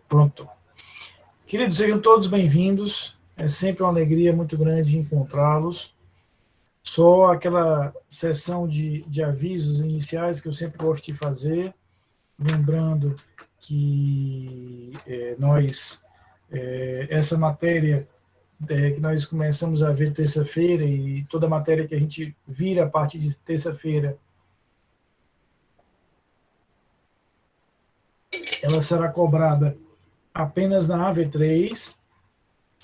Pronto. Queridos, sejam todos bem-vindos. É sempre uma alegria muito grande encontrá-los. Só aquela sessão de avisos iniciais que eu sempre gosto de fazer, lembrando que essa matéria que nós começamos a ver terça-feira e toda a matéria que a gente vira a partir de terça-feira, ela será cobrada apenas na AV3,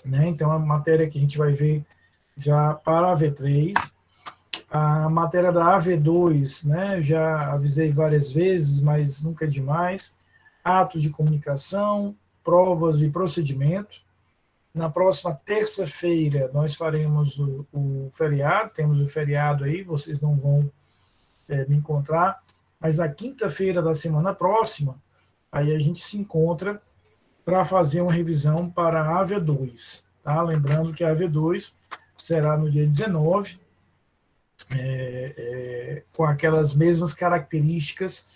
né? Então, a matéria que a gente vai ver já para a AV3. A matéria da AV2, né? Já avisei várias vezes, mas nunca é demais. Atos de comunicação, provas e procedimento. Na próxima terça-feira, nós faremos o feriado, temos o feriado aí, vocês não vão me encontrar, mas na quinta-feira da semana próxima, aí a gente se encontra para fazer uma revisão para a AV2. Tá? Lembrando que a AV2 será no dia 19, com aquelas mesmas características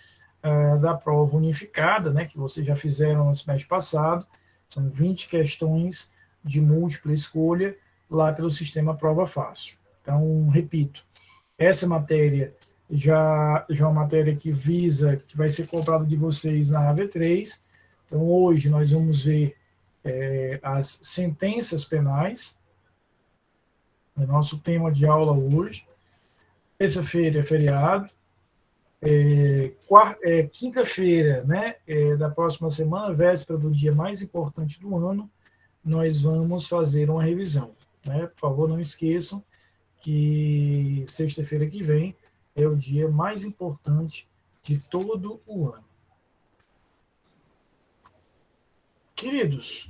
da prova unificada, né, que vocês já fizeram no semestre passado. São 20 questões de múltipla escolha lá pelo sistema Prova Fácil. Então, repito, essa matéria já é uma matéria que vai ser cobrada de vocês na AV3. Então, hoje nós vamos ver as sentenças penais, o nosso tema de aula hoje. Terça-feira é feriado. Quinta-feira, né, da próxima semana, véspera do dia mais importante do ano, nós vamos fazer uma revisão. Né? Por favor, não esqueçam que sexta-feira que vem é o dia mais importante de todo o ano. Queridos,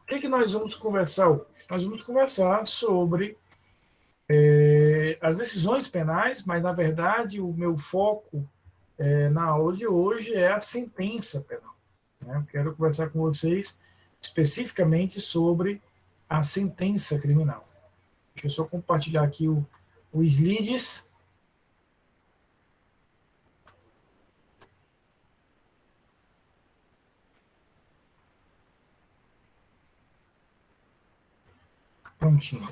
o que nós vamos conversar hoje? Nós vamos conversar sobre as decisões penais, mas, na verdade, o meu foco na aula de hoje é a sentença penal. Né? Eu quero conversar com vocês especificamente sobre a sentença criminal. Deixa eu só compartilhar aqui o slides. Prontinho.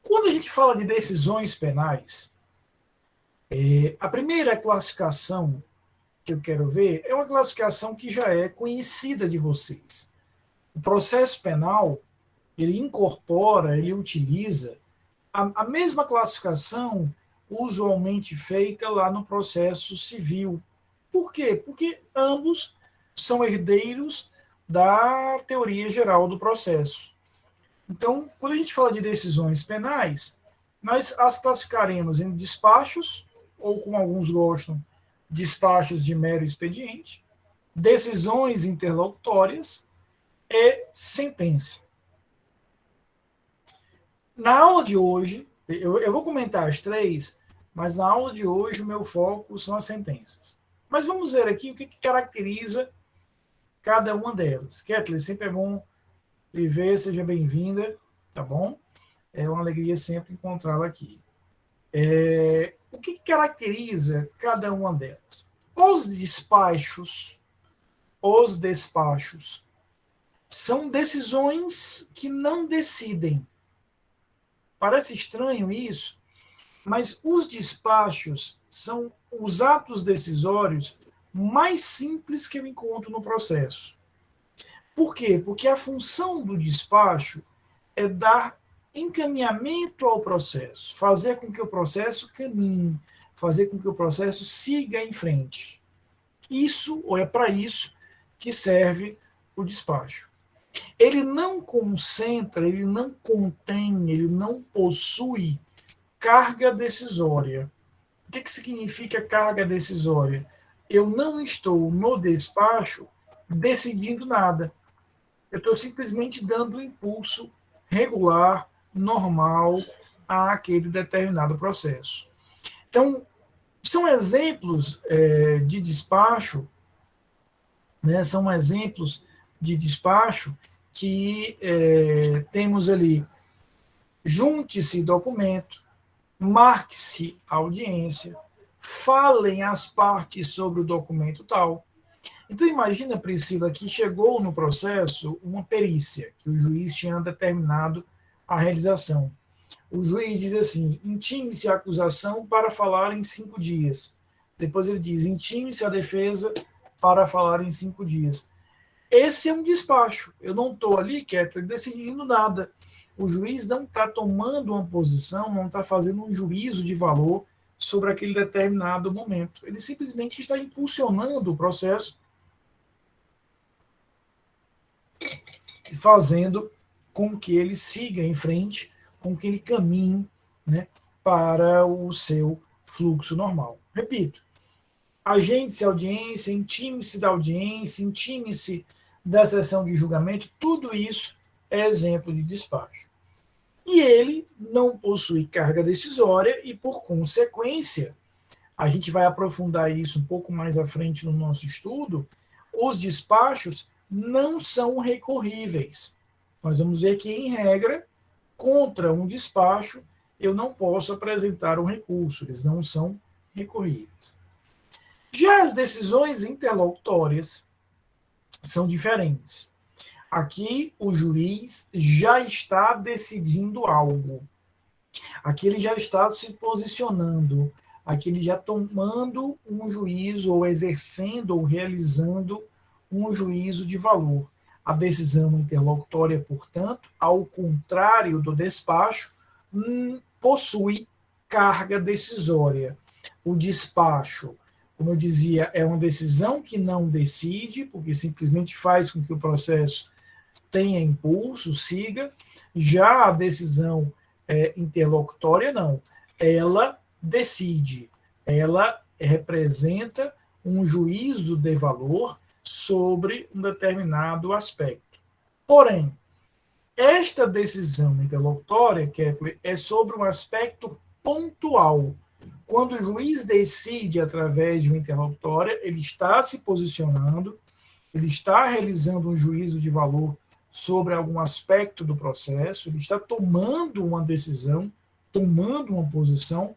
Quando a gente fala de decisões penais, a primeira classificação que eu quero ver é uma classificação que já é conhecida de vocês. O processo penal, ele incorpora, ele utiliza a mesma classificação usualmente feita lá no processo civil. Por quê? Porque ambos são herdeiros da teoria geral do processo. Então, quando a gente fala de decisões penais, nós as classificaremos em despachos, ou como alguns gostam, despachos de mero expediente, decisões interlocutórias e sentença. Na aula de hoje, eu vou comentar as três, mas na aula de hoje o meu foco são as sentenças. Mas vamos ver aqui o que caracteriza cada uma delas. Kathleen, sempre é bom lhe ver, seja bem-vinda, tá bom? É uma alegria sempre encontrá-la aqui. O que caracteriza cada uma delas? Os despachos são decisões que não decidem. Parece estranho isso, mas os despachos são os atos decisórios mais simples que eu encontro no processo. Por quê? Porque a função do despacho é dar encaminhamento ao processo, fazer com que o processo caminhe, fazer com que o processo siga em frente. Isso, ou é para isso que serve o despacho. Ele não concentra, ele não contém, ele não possui carga decisória. O que significa carga decisória? Eu não estou no despacho decidindo nada. Eu estou simplesmente dando um impulso regular, normal, àquele determinado processo. Então, são exemplos de despacho, né, são exemplos de despacho que temos ali: junte-se documento, marque-se audiência, falem as partes sobre o documento tal. Então, imagina, Priscila, que chegou no processo uma perícia, que o juiz tinha determinado a realização. O juiz diz assim: intime-se a acusação para falar em 5 dias. Depois ele diz: intime-se a defesa para falar em 5 dias. Esse é um despacho. Eu não estou ali, Kathleen, decidindo nada. O juiz não está tomando uma posição, não está fazendo um juízo de valor sobre aquele determinado momento. Ele simplesmente está impulsionando o processo e fazendo com que ele siga em frente, com que ele caminhe, né, para o seu fluxo normal. Repito, agende-se a audiência, intime-se da audiência, intime-se da sessão de julgamento, tudo isso é exemplo de despacho. E ele não possui carga decisória e, por consequência, a gente vai aprofundar isso um pouco mais à frente no nosso estudo, os despachos não são recorríveis. Nós vamos ver que, em regra, contra um despacho, eu não posso apresentar um recurso, eles não são recorríveis. Já as decisões interlocutórias são diferentes. Aqui o juiz já está decidindo algo. Aqui ele já está se posicionando. Aqui ele já tomando um juízo, ou exercendo, ou realizando um juízo de valor. A decisão interlocutória, portanto, ao contrário do despacho, possui carga decisória. O despacho, como eu dizia, é uma decisão que não decide, porque simplesmente faz com que o processo tenha impulso, siga. Já a decisão interlocutória, não. Ela decide, ela representa um juízo de valor sobre um determinado aspecto. Porém, esta decisão interlocutória, Kathleen, é sobre um aspecto pontual. Quando o juiz decide através de uma interlocutória, ele está se posicionando, ele está realizando um juízo de valor sobre algum aspecto do processo, ele está tomando uma decisão, tomando uma posição,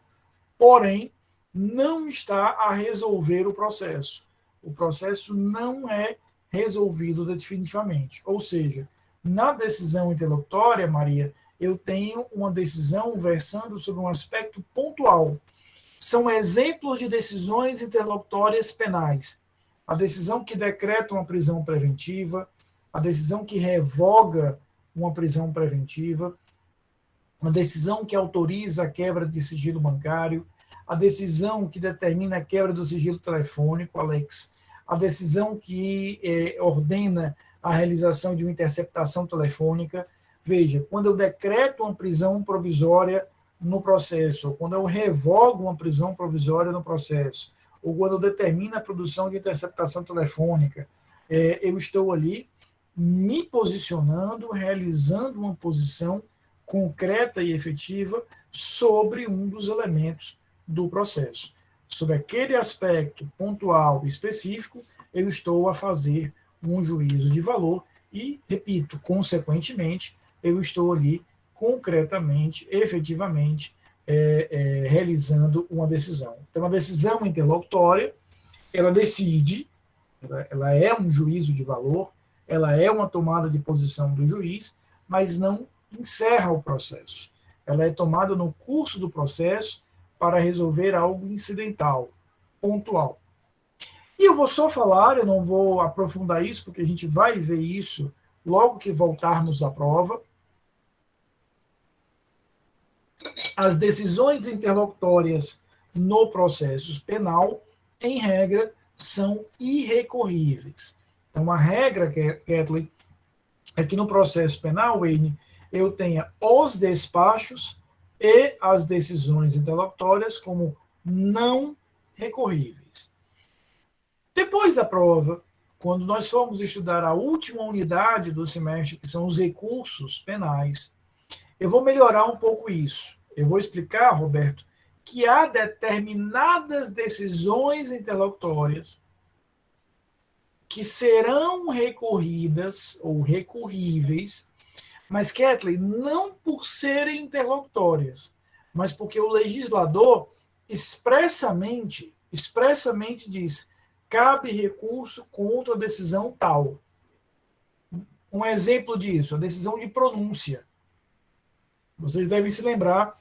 porém, não está a resolver o processo. O processo não é resolvido definitivamente. Ou seja, na decisão interlocutória, Maria, eu tenho uma decisão versando sobre um aspecto pontual. São exemplos de decisões interlocutórias penais. A decisão que decreta uma prisão preventiva, a decisão que revoga uma prisão preventiva, a decisão que autoriza a quebra de sigilo bancário, a decisão que determina a quebra do sigilo telefônico, Alex, a decisão que ordena a realização de uma interceptação telefônica. Veja, quando eu decreto uma prisão provisória no processo, ou quando eu revogo uma prisão provisória no processo, ou quando eu determino a produção de interceptação telefônica, eu estou ali me posicionando, realizando uma posição concreta e efetiva sobre um dos elementos do processo. Sobre aquele aspecto pontual e específico, eu estou a fazer um juízo de valor e, repito, consequentemente, eu estou ali concretamente, efetivamente, realizando uma decisão. Então, a decisão interlocutória, ela decide, ela é um juízo de valor, ela é uma tomada de posição do juiz, mas não encerra o processo. Ela é tomada no curso do processo para resolver algo incidental, pontual. E eu vou só falar, eu não vou aprofundar isso, porque a gente vai ver isso logo que voltarmos à prova. As decisões interlocutórias no processo penal, em regra, são irrecorríveis. Então, a regra, Kathleen, é que no processo penal, Wayne, eu tenha os despachos e as decisões interlocutórias como não recorríveis. Depois da prova, quando nós formos estudar a última unidade do semestre, que são os recursos penais, eu vou melhorar um pouco isso. Eu vou explicar, Roberto, que há determinadas decisões interlocutórias que serão recorridas ou recorríveis, mas, Kathleen, não por serem interlocutórias, mas porque o legislador expressamente diz, cabe recurso contra a decisão tal. Um exemplo disso, a decisão de pronúncia. Vocês devem se lembrar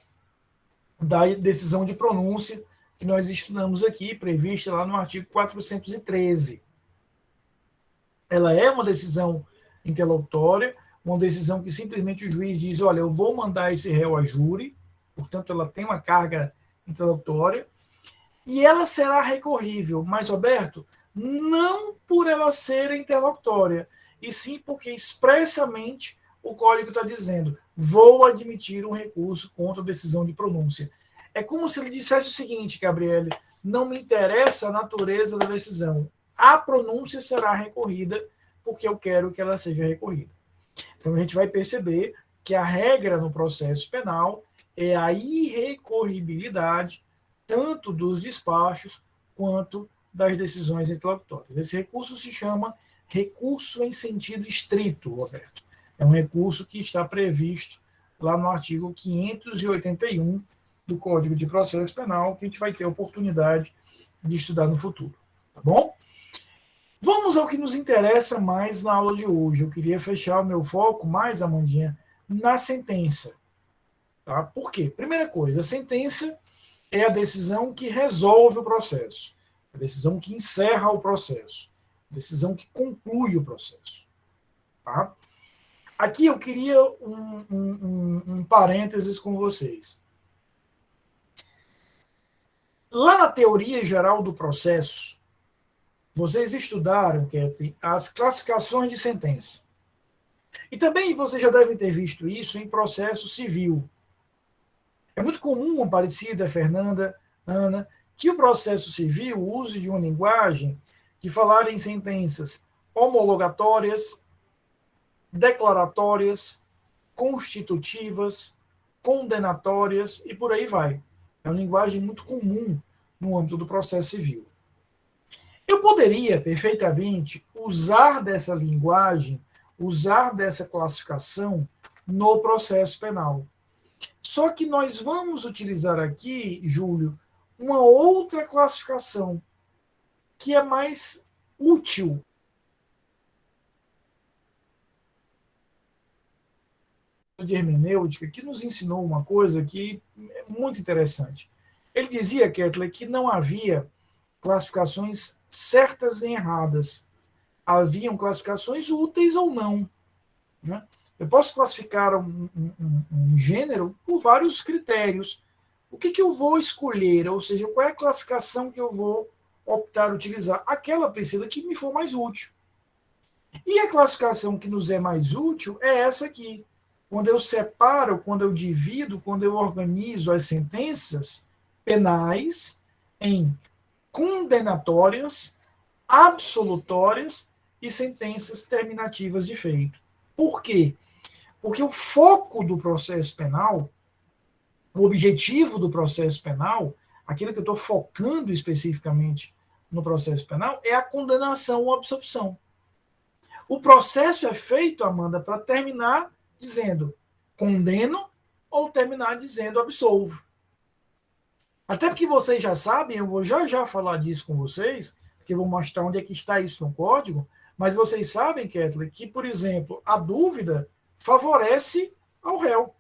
da decisão de pronúncia que nós estudamos aqui, prevista lá no artigo 413. Ela é uma decisão interlocutória, uma decisão que simplesmente o juiz diz, olha, eu vou mandar esse réu a júri, portanto ela tem uma carga interlocutória, e ela será recorrível, mas, Roberto, não por ela ser interlocutória, e sim porque expressamente o Código está dizendo, vou admitir um recurso contra a decisão de pronúncia. É como se ele dissesse o seguinte, Gabriele, não me interessa a natureza da decisão, a pronúncia será recorrida porque eu quero que ela seja recorrida. Então a gente vai perceber que a regra no processo penal é a irrecorribilidade tanto dos despachos quanto das decisões interlocutórias. Esse recurso se chama recurso em sentido estrito, Roberto. É um recurso que está previsto lá no artigo 581 do Código de Processo Penal, que a gente vai ter a oportunidade de estudar no futuro. Tá bom? Vamos ao que nos interessa mais na aula de hoje. Eu queria fechar o meu foco mais, Amandinha, na sentença. Tá? Por quê? Primeira coisa, a sentença é a decisão que resolve o processo, a decisão que encerra o processo, a decisão que conclui o processo. Tá? Aqui eu queria um parênteses com vocês. Lá na teoria geral do processo, vocês estudaram, Kathleen, as classificações de sentença. E também vocês já devem ter visto isso em processo civil. É muito comum, Aparecida, Fernanda, Ana, que o processo civil use de uma linguagem de falar em sentenças homologatórias, declaratórias, constitutivas, condenatórias e por aí vai. É uma linguagem muito comum no âmbito do processo civil. Eu poderia perfeitamente usar dessa linguagem, usar dessa classificação no processo penal. Só que nós vamos utilizar aqui, Júlio, uma outra classificação que é mais útil. De hermenêutica, que nos ensinou uma coisa que é muito interessante. Ele dizia, Kettler, que não havia classificações certas nem erradas. Haviam classificações úteis ou não. Né? Eu posso classificar um gênero por vários critérios. O que eu vou escolher? Ou seja, qual é a classificação que eu vou optar a utilizar? Aquela, Priscila, que me for mais útil. E a classificação que nos é mais útil é essa aqui. Quando eu separo, quando eu divido, quando eu organizo as sentenças penais em condenatórias, absolutórias e sentenças terminativas de feito. Por quê? Porque o foco do processo penal, o objetivo do processo penal, aquilo que eu estou focando especificamente no processo penal, é a condenação ou absolvição. O processo é feito, Amanda, para terminar dizendo condeno ou terminar dizendo absolvo. Até porque vocês já sabem, eu vou já falar disso com vocês, porque eu vou mostrar onde é que está isso no código, mas vocês sabem, Kettler, que, por exemplo, a dúvida favorece ao réu.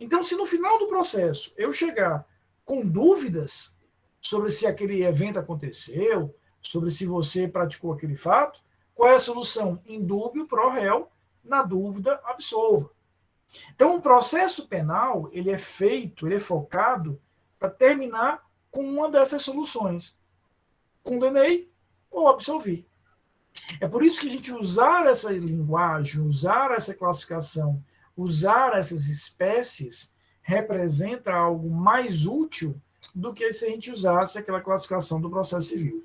Então, se no final do processo eu chegar com dúvidas sobre se aquele evento aconteceu, sobre se você praticou aquele fato, qual é a solução? Indúbio pro réu, na dúvida, absolva. Então, o processo penal, ele é feito, ele é focado para terminar com uma dessas soluções. Condenei ou absolvi. É por isso que a gente usar essa linguagem, usar essa classificação, usar essas espécies, representa algo mais útil do que se a gente usasse aquela classificação do processo civil.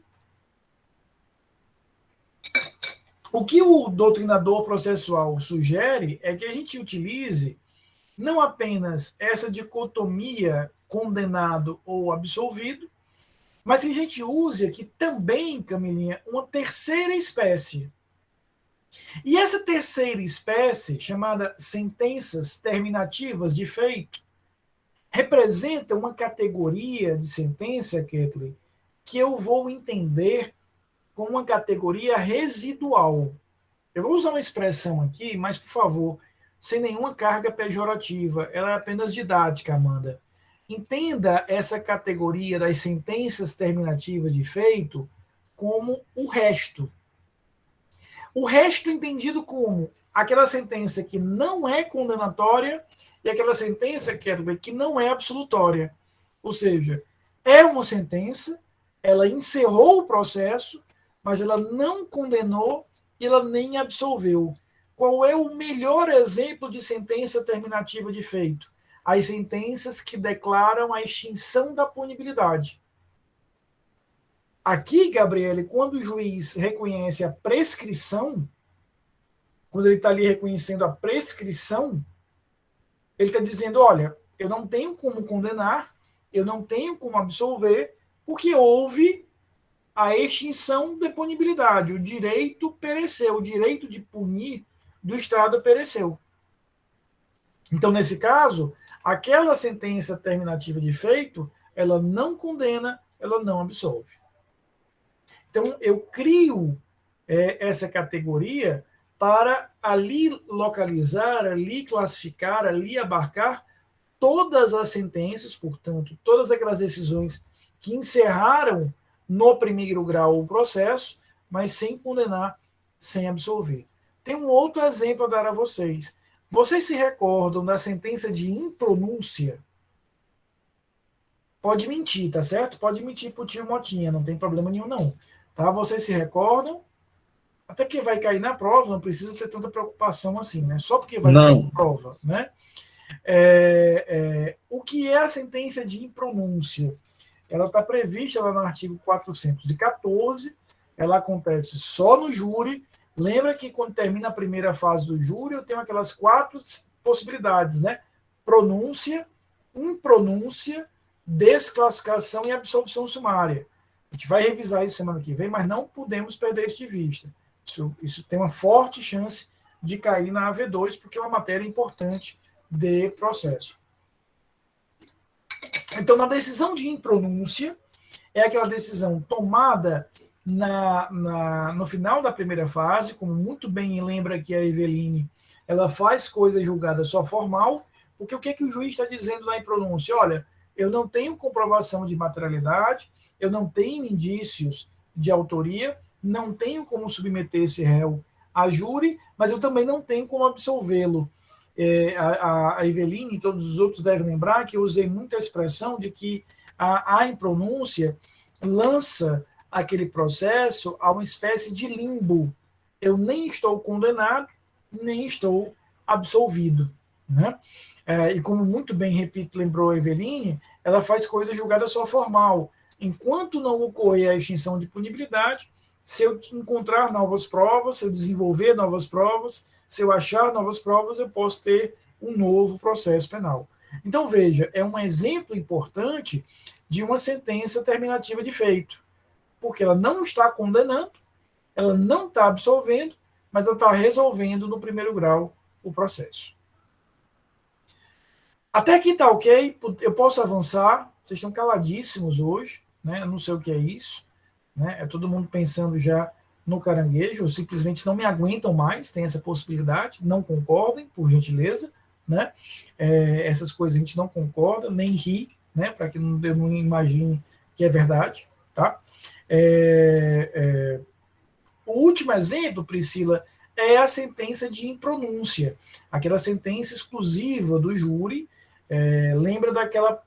O que o doutrinador processual sugere é que a gente utilize não apenas essa dicotomia condenado ou absolvido, mas que a gente use aqui também, Camilinha, uma terceira espécie. E essa terceira espécie, chamada sentenças terminativas de feito, representa uma categoria de sentença, Kathleen, que eu vou entender como uma categoria residual. Eu vou usar uma expressão aqui, mas, por favor, sem nenhuma carga pejorativa. Ela é apenas didática, Amanda. Entenda essa categoria das sentenças terminativas de feito como o resto. O resto entendido como aquela sentença que não é condenatória e aquela sentença que não é absolutória. Ou seja, é uma sentença, ela encerrou o processo, mas ela não condenou e ela nem absolveu. Qual é o melhor exemplo de sentença terminativa de feito? As sentenças que declaram a extinção da punibilidade. Aqui, Gabriele, quando o juiz reconhece a prescrição, quando ele está ali reconhecendo a prescrição, ele está dizendo, olha, eu não tenho como condenar, eu não tenho como absolver, porque houve a extinção da punibilidade, o direito pereceu, o direito de punir do Estado pereceu. Então, nesse caso, aquela sentença terminativa de feito, ela não condena, ela não absolve. Então, eu crio essa categoria para ali localizar, ali classificar, ali abarcar todas as sentenças, portanto, todas aquelas decisões que encerraram no primeiro grau o processo, mas sem condenar, sem absolver. Tem um outro exemplo a dar a vocês. Vocês se recordam da sentença de impronúncia? Pode mentir, tá certo? Pode mentir pro tio Motinha, não tem problema nenhum, não. Tá? Vocês se recordam? Até que vai cair na prova, não precisa ter tanta preocupação assim, né? Só porque vai cair na prova, né? O que é a sentença de impronúncia? Ela está prevista lá no artigo 414, ela acontece só no júri. Lembra que quando termina a primeira fase do júri, eu tenho aquelas 4 possibilidades, né? Pronúncia, impronúncia, desclassificação e absolvição sumária. A gente vai revisar isso semana que vem, mas não podemos perder isso de vista. Isso tem uma forte chance de cair na AV2, porque é uma matéria importante de processo. Então, na decisão de impronúncia, é aquela decisão tomada no final da primeira fase, como muito bem lembra que a Eveline, ela faz coisa julgada só formal, porque o que, que o juiz está dizendo na impronúncia? Olha, eu não tenho comprovação de materialidade, eu não tenho indícios de autoria, não tenho como submeter esse réu a júri, mas eu também não tenho como absolvê-lo. A Eveline e todos os outros devem lembrar que eu usei muita expressão de que a impronúncia lança aquele processo a uma espécie de limbo. Eu nem estou condenado, nem estou absolvido. Né? E como muito bem, repito, lembrou a Eveline, ela faz coisa julgada só formal. Enquanto não ocorrer a extinção de punibilidade, se eu encontrar novas provas, se eu desenvolver novas provas, se eu achar novas provas, eu posso ter um novo processo penal. Então, veja, é um exemplo importante de uma sentença terminativa de feito, porque ela não está condenando, ela não está absolvendo, mas ela está resolvendo no primeiro grau o processo. Até aqui está ok, eu posso avançar, vocês estão caladíssimos hoje, né? Eu não sei o que é isso, né? É todo mundo pensando já no caranguejo, ou simplesmente não me aguentam mais, tem essa possibilidade, não concordem, por gentileza, né? Essas coisas a gente não concorda, nem ri, né? Para que eu não imagine que é verdade, tá? O último exemplo, Priscila, é a sentença de impronúncia, aquela sentença exclusiva do júri, lembra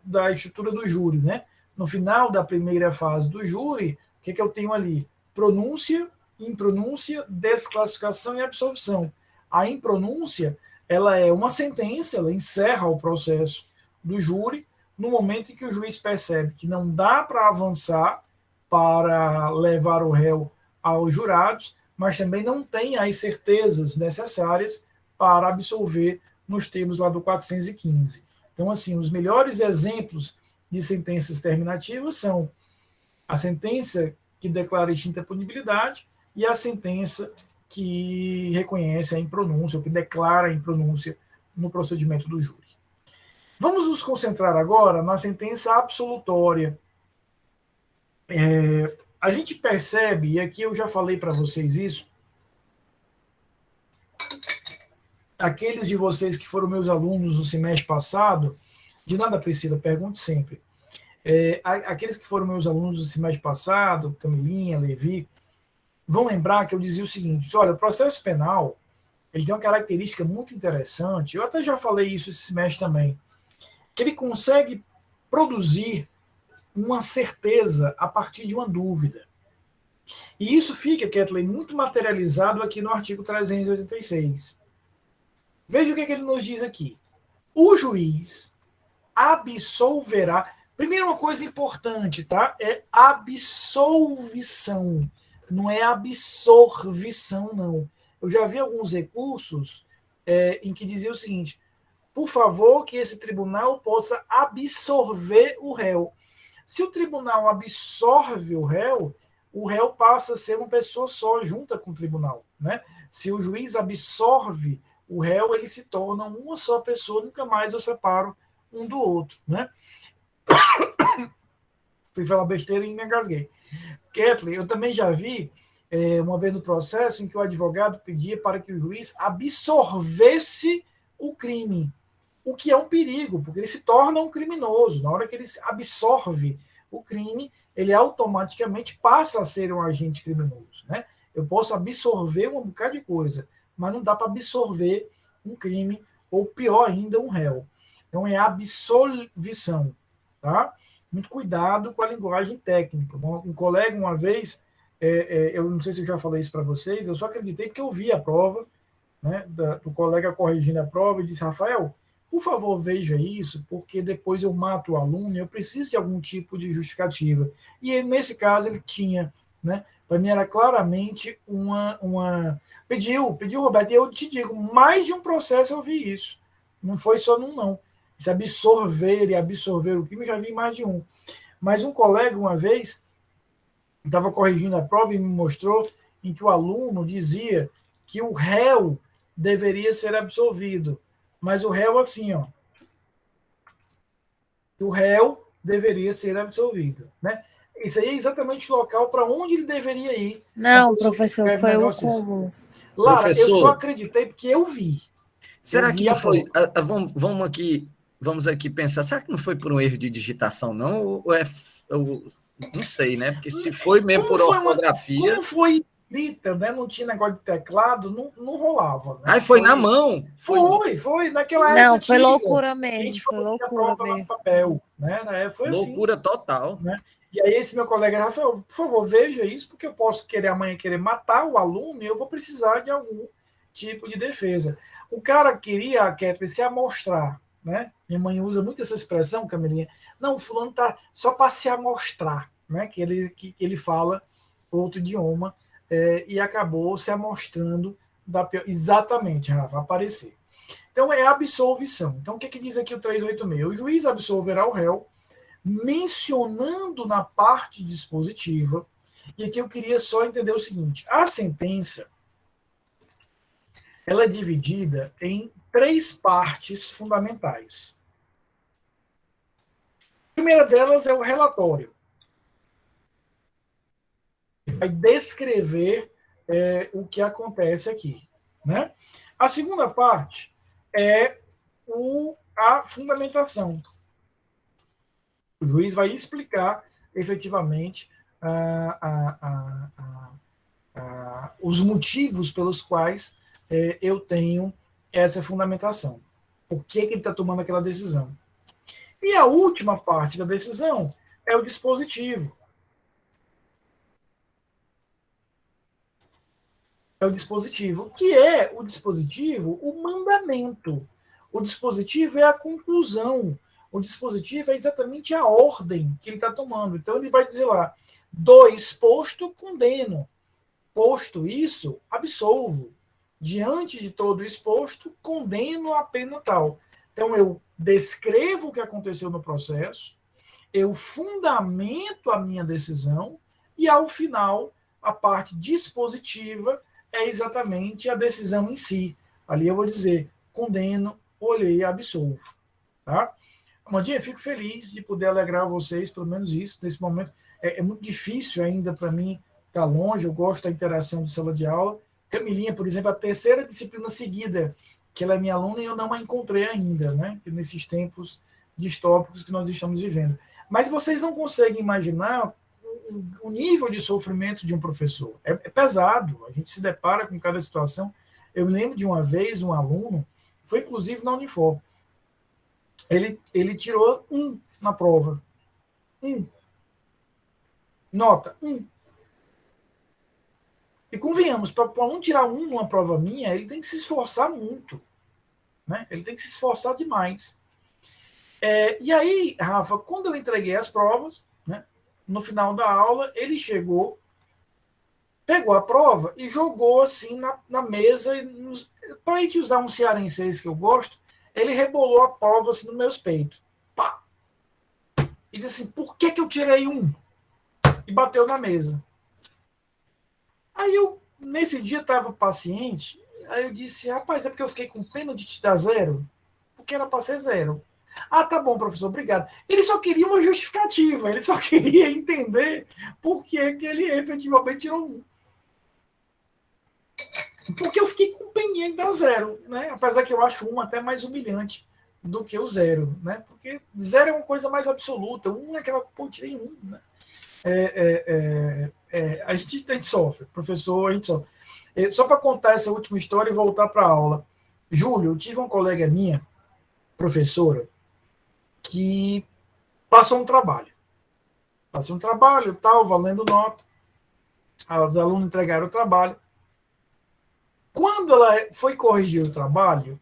da estrutura do júri, né? No final da primeira fase do júri, o que eu tenho ali? Pronúncia, impronúncia, desclassificação e absolvição. A impronúncia, ela é uma sentença, ela encerra o processo do júri no momento em que o juiz percebe que não dá para avançar para levar o réu aos jurados, mas também não tem as certezas necessárias para absolver nos termos lá do 415. Então, assim, os melhores exemplos de sentenças terminativas são a sentença que declara extinta a punibilidade e a sentença que reconhece a impronúncia, ou que declara a impronúncia no procedimento do júri. Vamos nos concentrar agora na sentença absolutória. A gente percebe, e aqui eu já falei para vocês isso, aqueles de vocês que foram meus alunos no semestre passado, de nada, Priscila, pergunte sempre. Aqueles que foram meus alunos no semestre passado, Camilinha, Levi, vão lembrar que eu dizia o seguinte: olha, o processo penal ele tem uma característica muito interessante, eu até já falei isso esse semestre também, que ele consegue produzir uma certeza a partir de uma dúvida. E isso fica, Kathleen, muito materializado aqui no artigo 386. Veja o que ele nos diz aqui. O juiz absolverá. Primeiro, uma coisa importante, tá? É absolvição, não é absorvição, não. Eu já vi alguns recursos em que dizia o seguinte: por favor, que esse tribunal possa absorver o réu. Se o tribunal absorve o réu passa a ser uma pessoa só, junta com o tribunal, né? Se o juiz absorve o réu, ele se torna uma só pessoa, nunca mais eu separo um do outro, né? Fui falar besteira e me engasguei. Kathleen, eu também já vi uma vez no processo em que o advogado pedia para que o juiz absorvesse o crime, o que é um perigo, porque ele se torna um criminoso. Na hora que ele absorve o crime, ele automaticamente passa a ser um agente criminoso, né? Eu posso absorver um bocado de coisa, mas não dá para absorver um crime, ou pior ainda, um réu. Então é absolvição, tá? Muito cuidado com a linguagem técnica. Um colega, uma vez, eu não sei se eu já falei isso para vocês, eu só acreditei porque eu vi a prova, né, do colega corrigindo a prova, e disse: Rafael, por favor, veja isso, porque depois eu mato o aluno e eu preciso de algum tipo de justificativa. E nesse caso ele tinha, né? Para mim era claramente uma... Pediu, Roberto, e eu te digo, mais de um processo eu vi isso. Não foi só num, não. Esse absorver e absorver o crime, eu já vi mais de um. Mas um colega, uma vez, estava corrigindo a prova e me mostrou em que o aluno dizia que o réu deveria ser absolvido. Mas o réu, assim, ó. O réu deveria ser absolvido, né? Isso aí é exatamente o local para onde ele deveria ir. Não, professor, foi o cúmulo. Lara, professor, eu só acreditei porque eu vi. Será que não foi... Vamos aqui pensar, será que não foi por um erro de digitação, não? Ou não sei, né? Porque se foi mesmo por ortografia... Como foi escrita, né? Não tinha negócio de teclado, não rolava. Né? Aí foi na mão. Foi naquela época. Não, foi loucura mesmo. A gente foi loucura mesmo. No papel, né? Foi loucura assim, total. Né? E aí esse meu colega Rafael, por favor, veja isso, porque eu posso amanhã querer matar o aluno e eu vou precisar de algum tipo de defesa. O cara queria, se amostrar, né? Minha mãe usa muito essa expressão, Camilinha. Não, o fulano tá só para se amostrar, né? Que ele fala outro idioma e acabou se amostrando da pior... Exatamente, Rafa, aparecer. Então é absolvição. Então o que diz aqui o 386? O juiz absolverá o réu mencionando na parte dispositiva, e aqui eu queria só entender o seguinte: a sentença ela é dividida em 3 partes fundamentais. A primeira delas é o relatório. Ele vai descrever o que acontece aqui. Né? A segunda parte é a fundamentação. O juiz vai explicar efetivamente os motivos pelos quais eu tenho essa fundamentação. Por que ele está tomando aquela decisão? E a última parte da decisão é o dispositivo. É o dispositivo. O que é o dispositivo? O mandamento. O dispositivo é a conclusão. O dispositivo é exatamente a ordem que ele está tomando. Então, ele vai dizer lá: do exposto, condeno. Posto isso, absolvo. Diante de todo o exposto, condeno a pena tal. Então, eu descrevo o que aconteceu no processo, eu fundamento a minha decisão e, ao final, a parte dispositiva é exatamente a decisão em si. Ali eu vou dizer: condeno, olhei, absolvo. Tá? Amandinha, fico feliz de poder alegrar vocês, pelo menos isso, nesse momento. É muito difícil ainda para mim estar longe, eu gosto da interação de sala de aula. Camilinha, por exemplo, a terceira disciplina seguida, que ela é minha aluna e eu não a encontrei ainda, né? Nesses tempos distópicos que nós estamos vivendo. Mas vocês não conseguem imaginar o nível de sofrimento de um professor. É pesado, a gente se depara com cada situação. Eu me lembro de uma vez, um aluno, foi inclusive na Unifor, ele tirou 1 na prova. 1. Nota, 1. E convenhamos, para um aluno tirar 1 numa prova minha, ele tem que se esforçar muito. Né? Ele tem que se esforçar demais. E aí, Rafa, quando eu entreguei as provas, né, no final da aula, ele chegou, pegou a prova e jogou assim na mesa. Para a gente usar um cearense que eu gosto, ele rebolou a prova assim, nos meus peitos. Pá! E disse assim, por que eu tirei 1? E bateu na mesa. Aí eu, nesse dia, estava paciente, aí eu disse, rapaz, é porque eu fiquei com pena de te dar 0? Porque era para ser 0. Ah, tá bom, professor, obrigado. Ele só queria uma justificativa, ele só queria entender por que ele efetivamente tirou 1. Porque eu fiquei com peninha de dar 0, né? Apesar que eu acho 1 até mais humilhante do que o 0, né? Porque 0 é uma coisa mais absoluta, 1 é aquela que eu tirei 1, né? A gente sofre, professor, a gente sofre. Só para contar essa última história e voltar para a aula. Júlio, eu tive uma colega minha, professora, que passou um trabalho. Tal, valendo nota. Os alunos entregaram o trabalho. Quando ela foi corrigir o trabalho,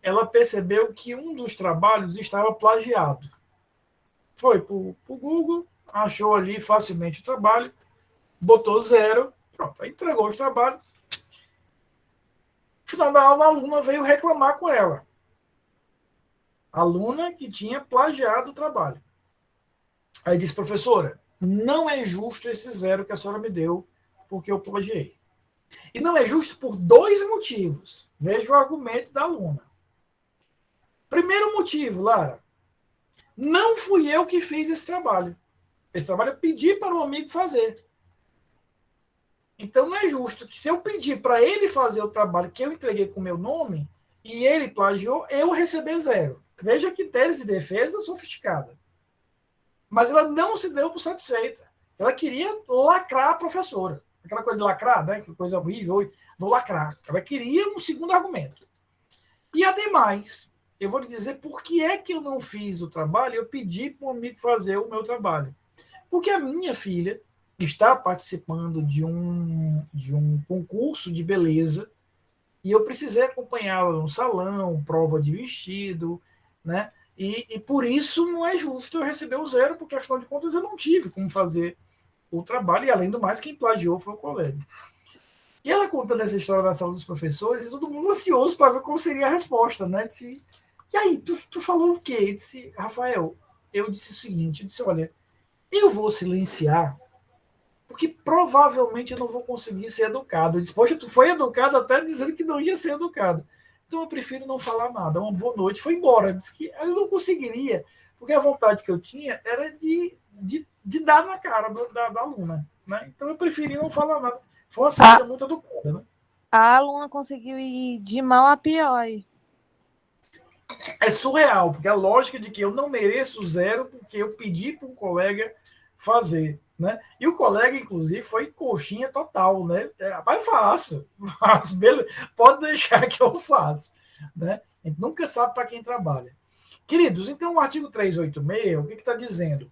ela percebeu que um dos trabalhos estava plagiado. Foi para o Google, achou ali facilmente o trabalho, botou 0, pronto, aí entregou o trabalho. No final da aula, a aluna veio reclamar com ela. A aluna que tinha plagiado o trabalho. Aí disse, professora, não é justo esse 0 que a senhora me deu, porque eu plagiei. E não é justo por 2 motivos. Veja o argumento da aluna. Primeiro motivo, Lara, não fui eu que fiz esse trabalho. Esse trabalho eu pedi para um amigo fazer. Então não é justo que se eu pedir para ele fazer o trabalho que eu entreguei com o meu nome e ele plagiou, eu receber 0. Veja que tese de defesa sofisticada. Mas ela não se deu por satisfeita. Ela queria lacrar a professora. Aquela coisa de lacrar, né? Aquela coisa horrível, vou lacrar. Ela queria um segundo argumento. E, ademais, eu vou lhe dizer por que é que eu não fiz o trabalho, eu pedi para um amigo fazer o meu trabalho. Porque a minha filha está participando de um concurso de beleza e eu precisei acompanhá-la no salão, prova de vestido, né? E por isso não é justo eu receber o 0, porque, afinal de contas, eu não tive como fazer o trabalho, e, além do mais, quem plagiou foi o colega. E ela contando essa história na sala dos professores, e todo mundo ansioso para ver qual seria a resposta, né? Disse, e aí, tu falou o quê? Eu disse, Rafael, eu disse o seguinte, eu disse, olha, eu vou silenciar, porque provavelmente eu não vou conseguir ser educado. Eu disse, poxa, tu foi educado até dizendo que não ia ser educado. Então eu prefiro não falar nada. Uma boa noite, foi embora. Eu disse que eu não conseguiria, porque a vontade que eu tinha era de dar na cara da aluna. Né? Então eu preferi não falar nada. Foi uma saída muito educada. Né? A aluna conseguiu ir de mal a pior. É surreal, porque a lógica de que eu não mereço 0 porque eu pedi para um colega fazer. Né? E o colega, inclusive, foi coxinha total. Né? Mas faço. Pode deixar que eu faço. Né? A gente nunca sabe para quem trabalha. Queridos, então o artigo 386, o que está dizendo?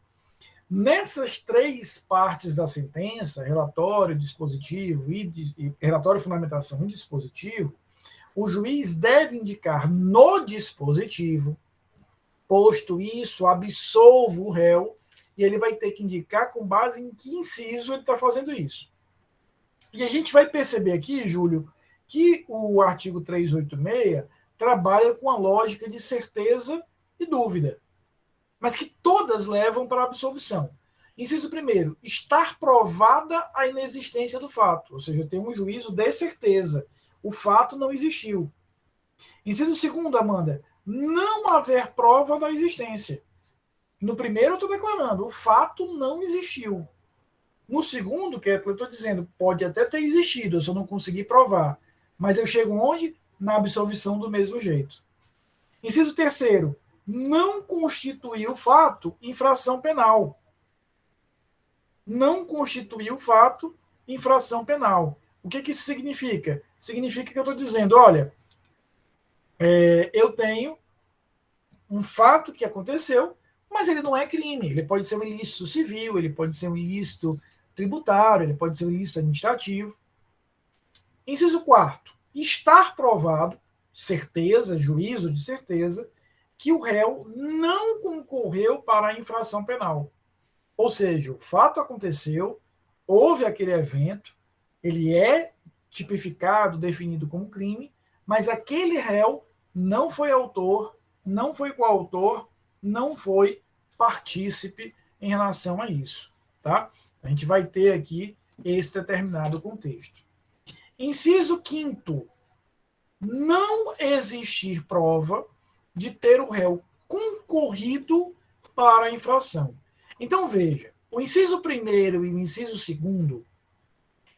Nessas 3 partes da sentença, relatório, dispositivo e relatório, fundamentação e dispositivo, o juiz deve indicar no dispositivo, posto isso, absolvo o réu, e ele vai ter que indicar com base em que inciso ele está fazendo isso. E a gente vai perceber aqui, Júlio, que o artigo 386 trabalha com a lógica de certeza e dúvida, mas que todas levam para a absolvição. Inciso primeiro, estar provada a inexistência do fato, ou seja, tem um juízo de certeza, o fato não existiu. Inciso segundo, Amanda, não haver prova da existência. No primeiro, eu estou declarando, o fato não existiu. No segundo, que eu estou dizendo, pode até ter existido, eu só não consegui provar. Mas eu chego onde? Na absolvição do mesmo jeito. Inciso terceiro, não constituiu o fato infração penal. Não constituiu o fato infração penal. O que isso significa? Significa que eu estou dizendo, olha, eu tenho um fato que aconteceu, mas ele não é crime. Ele pode ser um ilícito civil, ele pode ser um ilícito tributário, ele pode ser um ilícito administrativo. Inciso quarto, estar provado, certeza, juízo de certeza, que o réu não concorreu para a infração penal. Ou seja, o fato aconteceu, houve aquele evento, ele é tipificado, definido como crime, mas aquele réu não foi autor, não foi coautor, não foi partícipe em relação a isso. Tá? A gente vai ter aqui esse determinado contexto. Inciso 5º, não existir prova de ter o réu concorrido para a infração. Então, veja, o inciso 1º e o inciso 2º,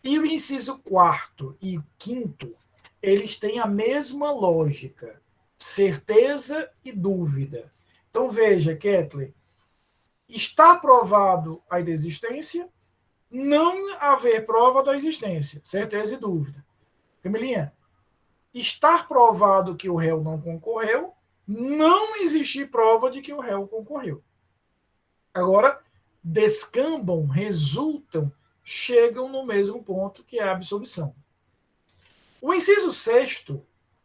e o inciso 4º e 5º, eles têm a mesma lógica, certeza e dúvida. Então, veja, Ketley, está provado a inexistência, não haver prova da existência, certeza e dúvida. Camilinha, estar provado que o réu não concorreu, não existir prova de que o réu concorreu. Agora, descambam, resultam, chegam no mesmo ponto que é a absolvição. O inciso 6º,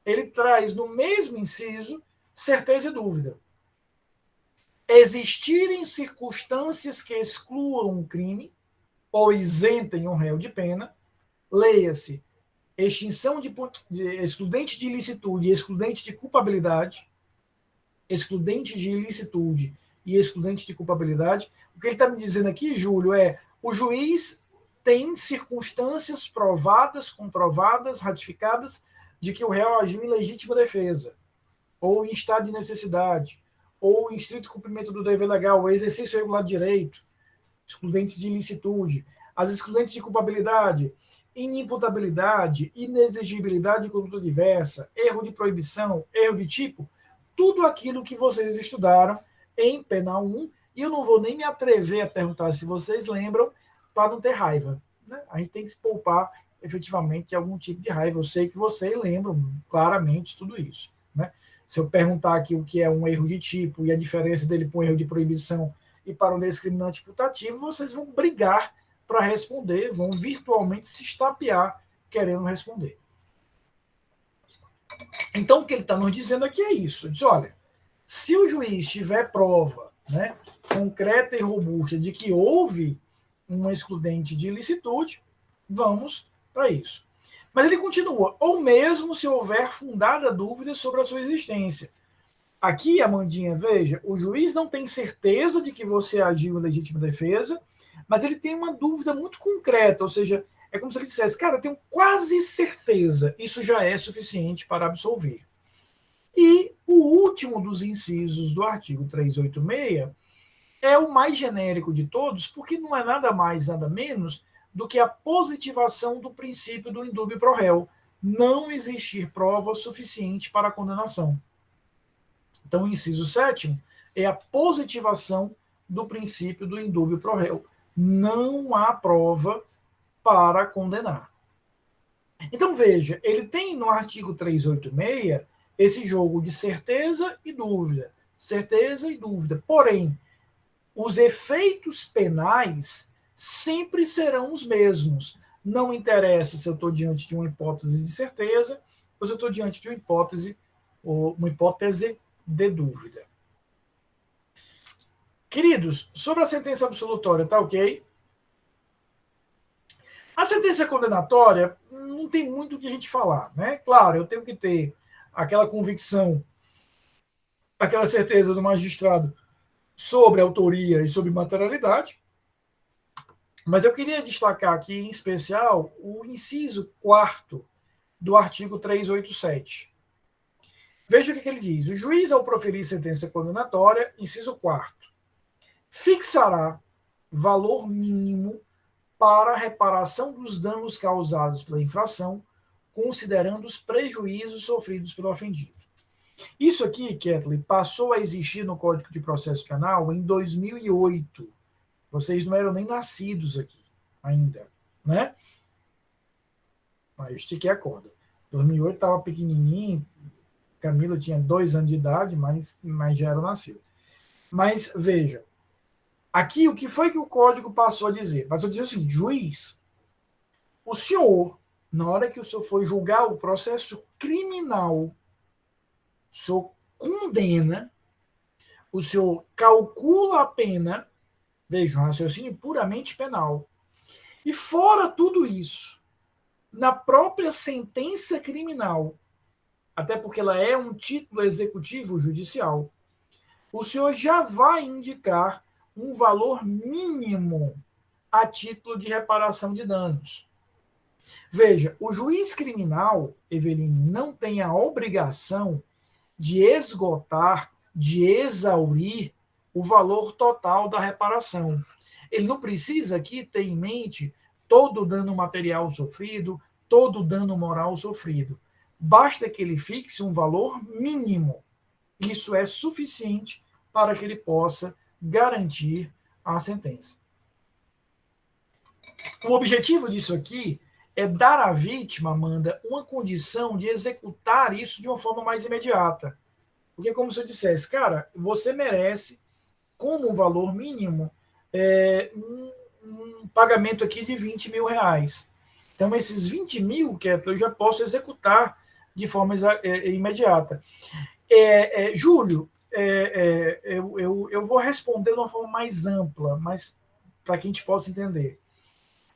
ele traz no mesmo inciso certeza e dúvida. Existirem circunstâncias que excluam um crime ou isentem um réu de pena, leia-se extinção de excludente de ilicitude e excludente de culpabilidade, excludente de ilicitude e excludente de culpabilidade. O que ele está me dizendo aqui, Júlio, é o juiz tem circunstâncias provadas, comprovadas, ratificadas de que o réu agiu em legítima defesa, ou em estado de necessidade, ou em estrito cumprimento do dever legal, ou exercício regular de direito, excludentes de ilicitude, as excludentes de culpabilidade, inimputabilidade, inexigibilidade de conduta diversa, erro de proibição, erro de tipo, tudo aquilo que vocês estudaram em Penal 1, e eu não vou nem me atrever a perguntar se vocês lembram, para não ter raiva. Né? A gente tem que se poupar efetivamente de algum tipo de raiva. Eu sei que vocês lembram claramente tudo isso. Né? Se eu perguntar aqui o que é um erro de tipo e a diferença dele para um erro de proibição e para um discriminante putativo, vocês vão brigar para responder, vão virtualmente se estapear querendo responder. Então, o que ele está nos dizendo aqui é isso. Diz, olha, se o juiz tiver prova, né, concreta e robusta de que houve uma excludente de ilicitude, vamos para isso. Mas ele continua, ou mesmo se houver fundada dúvida sobre a sua existência. Aqui, Amandinha, veja, o juiz não tem certeza de que você agiu em legítima defesa, mas ele tem uma dúvida muito concreta, ou seja, é como se ele dissesse, cara, eu tenho quase certeza, isso já é suficiente para absolver. E o último dos incisos do artigo 386 é o mais genérico de todos, porque não é nada mais, nada menos do que a positivação do princípio do indúbio pro réu, não existir prova suficiente para a condenação. Então, o inciso 7º é a positivação do princípio do indúbio pro réu. Não há prova para condenar. Então, veja, ele tem no artigo 386 esse jogo de certeza e dúvida. Certeza e dúvida. Porém, os efeitos penais sempre serão os mesmos. Não interessa se eu estou diante de uma hipótese de certeza ou se eu estou diante de uma hipótese de dúvida. Queridos, sobre a sentença absolutória, tá ok? A sentença condenatória não tem muito o que a gente falar, né? Claro, eu tenho que ter aquela convicção, aquela certeza do magistrado sobre autoria e sobre materialidade, mas eu queria destacar aqui, em especial, o inciso 4º do artigo 387. Veja o que ele diz. O juiz, ao proferir sentença condenatória, inciso 4º, fixará valor mínimo para a reparação dos danos causados pela infração, considerando os prejuízos sofridos pelo ofendido. Isso aqui, Kathleen, passou a existir no Código de Processo Penal em 2008. Vocês não eram nem nascidos aqui ainda, né? Mas estiquei a corda. 2008 estava pequenininho, Camila tinha 2 anos de idade, mas já era nascido. Mas, veja, aqui o que foi que o Código passou a dizer? Passou a dizer o seguinte: juiz, o senhor, na hora que o senhor for julgar o processo criminal, o senhor condena, o senhor calcula a pena, veja, um raciocínio puramente penal. E fora tudo isso, na própria sentença criminal, até porque ela é um título executivo judicial, o senhor já vai indicar um valor mínimo a título de reparação de danos. Veja, o juiz criminal, Eveline, não tem a obrigação de esgotar, de exaurir o valor total da reparação. Ele não precisa aqui ter em mente todo o dano material sofrido, todo o dano moral sofrido. Basta que ele fixe um valor mínimo. Isso é suficiente para que ele possa garantir a sentença. O objetivo disso aqui é dar à vítima, Amanda, uma condição de executar isso de uma forma mais imediata. Porque é como se eu dissesse, cara, você merece, como um valor mínimo, um pagamento aqui de 20 mil reais. Então, esses 20 mil, eu já posso executar de forma imediata. Júlio, eu vou responder de uma forma mais ampla, mas para que a gente possa entender.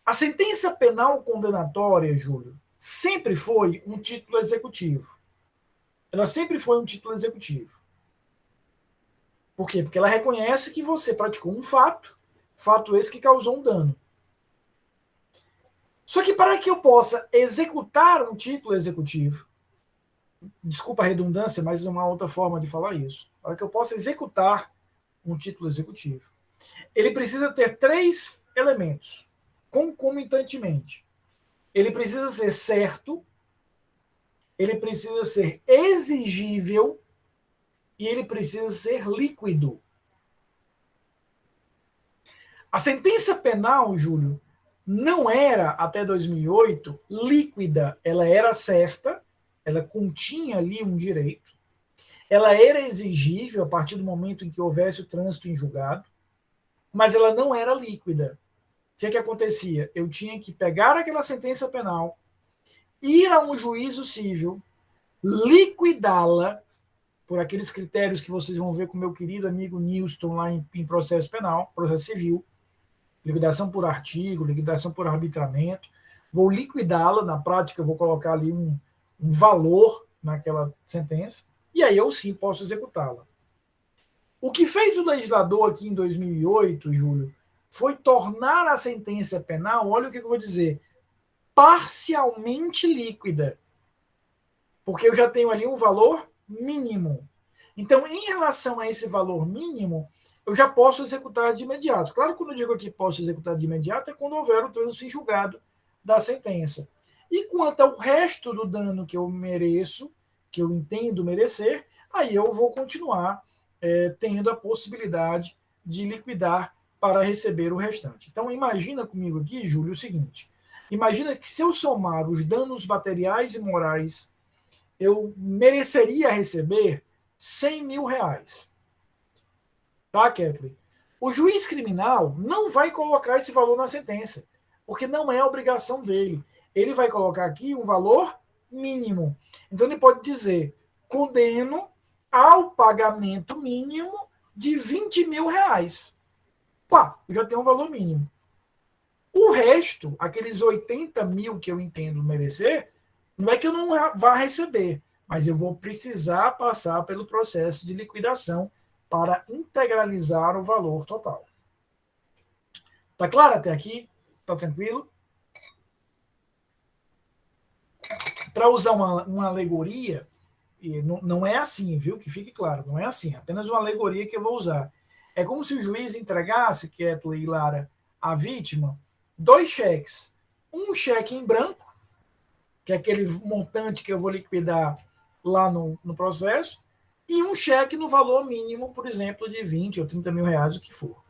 A sentença penal condenatória, Júlio, sempre foi um título executivo. Ela sempre foi um título executivo. Por quê? Porque ela reconhece que você praticou um fato esse que causou um dano. Só que para que eu possa executar um título executivo, desculpa a redundância, mas é uma outra forma de falar isso, para que eu possa executar um título executivo, ele precisa ter 3 elementos, concomitantemente. Ele precisa ser certo, ele precisa ser exigível e ele precisa ser líquido. A sentença penal, Júlio, não era, até 2008, líquida. Ela era certa, ela continha ali um direito, ela era exigível a partir do momento em que houvesse o trânsito em julgado, mas ela não era líquida. O que acontecia? Eu tinha que pegar aquela sentença penal, ir a um juízo civil, liquidá-la, por aqueles critérios que vocês vão ver com meu querido amigo Nilson lá em processo penal, processo civil, liquidação por artigo, liquidação por arbitramento, vou liquidá-la, na prática eu vou colocar ali um valor naquela sentença, e aí eu sim posso executá-la. O que fez o legislador aqui em 2008, Júlio, foi tornar a sentença penal, olha o que eu vou dizer, parcialmente líquida. Porque eu já tenho ali um valor mínimo. Então, em relação a esse valor mínimo, eu já posso executar de imediato. Claro que quando eu digo aqui posso executar de imediato é quando houver o trânsito em julgado da sentença. E quanto ao resto do dano que eu mereço, que eu entendo merecer, aí eu vou continuar tendo a possibilidade de liquidar para receber o restante. Então, imagina comigo aqui, Júlio, o seguinte. Imagina que se eu somar os danos materiais e morais, eu mereceria receber 100 mil reais. Tá, Kathleen? O juiz criminal não vai colocar esse valor na sentença, porque não é a obrigação dele. Ele vai colocar aqui um valor mínimo. Então, ele pode dizer, condeno ao pagamento mínimo de 20 mil reais. Pá, eu já tenho um valor mínimo. O resto, aqueles 80 mil que eu entendo merecer, não é que eu não vá receber, mas eu vou precisar passar pelo processo de liquidação para integralizar o valor total. Tá claro até aqui? Tá tranquilo? Para usar uma alegoria, e não é assim, viu? Que fique claro, não é assim, apenas uma alegoria que eu vou usar. É como se o juiz entregasse, Kathleen e Lara, à vítima, 2 cheques. Um cheque em branco, que é aquele montante que eu vou liquidar lá no processo, e um cheque no valor mínimo, por exemplo, de 20 ou 30 mil reais, o que for.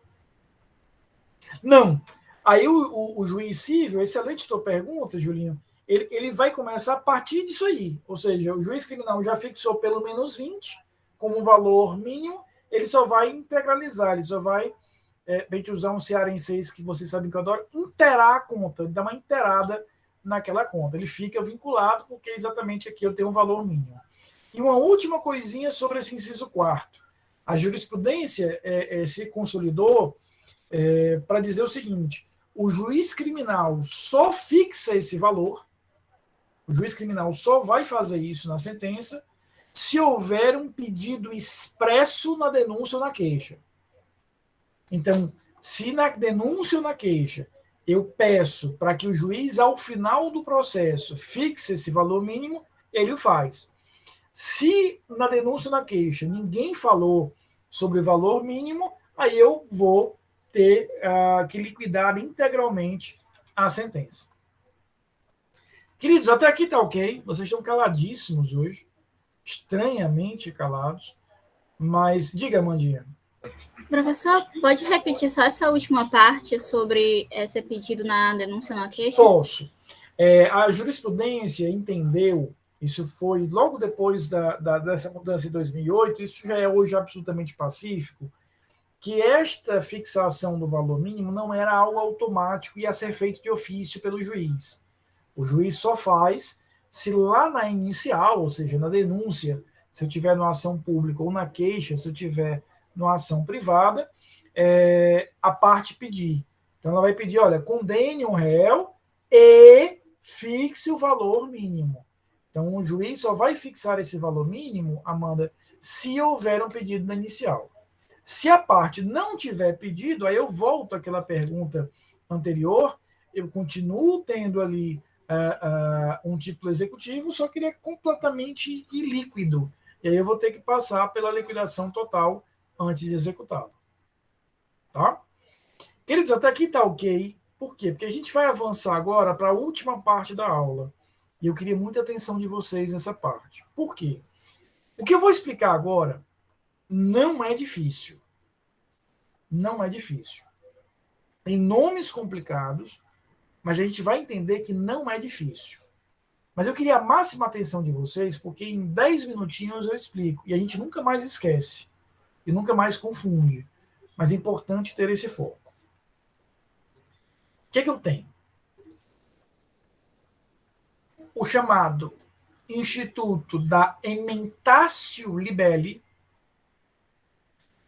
Não. Aí o juiz civil, excelente tua pergunta, Julinho, ele vai começar a partir disso aí. Ou seja, o juiz criminal já fixou pelo menos 20 como um valor mínimo, ele só vai integralizar, ele só vai, bem que usar um cearense que vocês sabem que eu adoro, inteirar a conta, ele dá uma inteirada naquela conta. Ele fica vinculado porque exatamente aqui eu tenho um valor mínimo. E uma última coisinha sobre esse inciso 4º. A jurisprudência se consolidou para dizer o seguinte: o juiz criminal só fixa esse valor, o juiz criminal só vai fazer isso na sentença se houver um pedido expresso na denúncia ou na queixa. Então, se na denúncia ou na queixa eu peço para que o juiz, ao final do processo, fixe esse valor mínimo, ele o faz. Se na denúncia ou na queixa ninguém falou sobre o valor mínimo, aí eu vou ter que liquidar integralmente a sentença. Queridos, até aqui está ok. Vocês estão caladíssimos hoje, estranhamente calados, mas diga, Mandinha. Professor, pode repetir só essa última parte sobre esse pedido na denúncia ou na queixa? Posso. A jurisprudência entendeu, isso foi logo depois dessa mudança em 2008, isso já é hoje absolutamente pacífico, que esta fixação do valor mínimo não era algo automático e a ser feito de ofício pelo juiz. O juiz só faz se lá na inicial, ou seja, na denúncia, se eu tiver numa ação pública, ou na queixa, se eu tiver numa ação privada, a parte pedir. Então, ela vai pedir, olha, condene um réu e fixe o valor mínimo. Então, o juiz só vai fixar esse valor mínimo, Amanda, se houver um pedido na inicial. Se a parte não tiver pedido, aí eu volto àquela pergunta anterior, eu continuo tendo ali um título executivo, só que ele é completamente ilíquido. E aí eu vou ter que passar pela liquidação total antes de executá-lo. Tá? Queridos, até aqui está ok. Por quê? Porque a gente vai avançar agora para a última parte da aula. E eu queria muita atenção de vocês nessa parte. Por quê? O que eu vou explicar agora não é difícil. Não é difícil. Tem nomes complicados, mas a gente vai entender que não é difícil. Mas eu queria a máxima atenção de vocês, porque em 10 minutinhos eu explico. E a gente nunca mais esquece. E nunca mais confunde. Mas é importante ter esse foco. O que é que eu tenho? O chamado Instituto da Emmentatio Libelli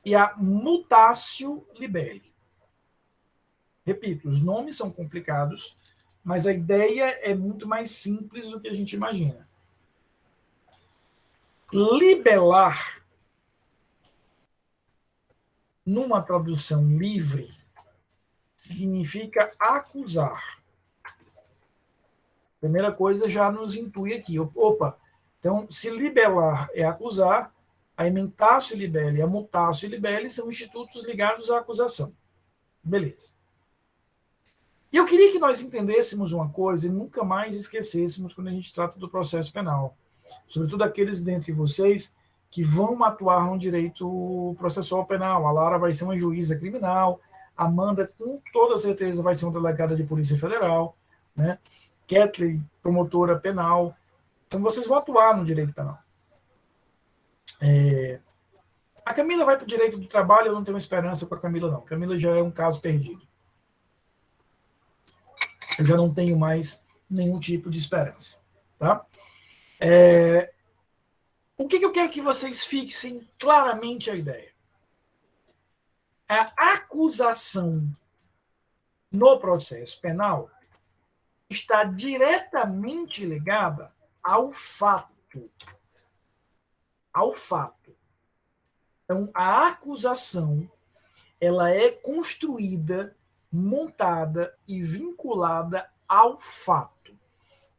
e a Mutatio Libelli. Repito, os nomes são complicados, mas a ideia é muito mais simples do que a gente imagina. Libelar, numa tradução livre, significa acusar. Primeira coisa já nos intui aqui. Opa, então, se libelar é acusar, a Emmentatio Libelli e a Mutatio Libelli são institutos ligados à acusação. Beleza. E eu queria que nós entendêssemos uma coisa e nunca mais esquecêssemos quando a gente trata do processo penal. Sobretudo aqueles dentre vocês que vão atuar no direito processual penal. A Lara vai ser uma juíza criminal, a Amanda, com toda certeza, vai ser uma delegada de Polícia Federal, né? Kathleen, promotora penal. Então, vocês vão atuar no direito penal. A Camila vai para o direito do trabalho, eu não tenho esperança com a Camila, não. A Camila já é um caso perdido. Eu já não tenho mais nenhum tipo de esperança. Tá? O que eu quero que vocês fixem claramente a ideia? A acusação no processo penal está diretamente ligada ao fato. Ao fato. Então, a acusação ela é construída, montada e vinculada ao fato.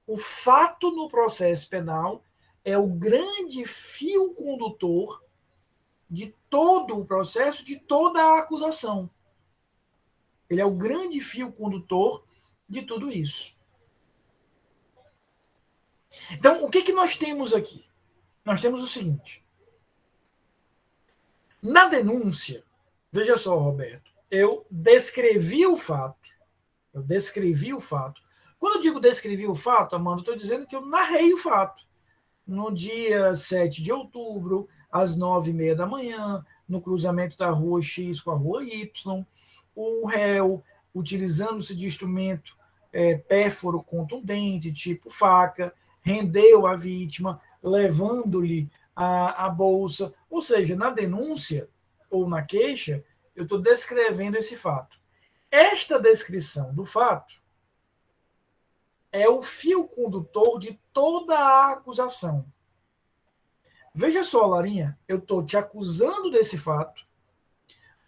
O fato no processo penal é o grande fio condutor de todo o processo, de toda a acusação. Ele é o grande fio condutor de tudo isso. Então, o que nós temos aqui? Nós temos o seguinte. Na denúncia, veja só, Roberto, eu descrevi o fato. Quando eu digo descrevi o fato, Amanda, eu estou dizendo que eu narrei o fato. No dia 7 de outubro, às 9h30 da manhã, no cruzamento da rua X com a rua Y, o réu, utilizando-se de instrumento pérfuro contundente, tipo faca, rendeu a vítima, levando-lhe a bolsa. Ou seja, na denúncia ou na queixa, eu estou descrevendo esse fato. Esta descrição do fato é o fio condutor de toda a acusação. Veja só, Larinha, eu estou te acusando desse fato,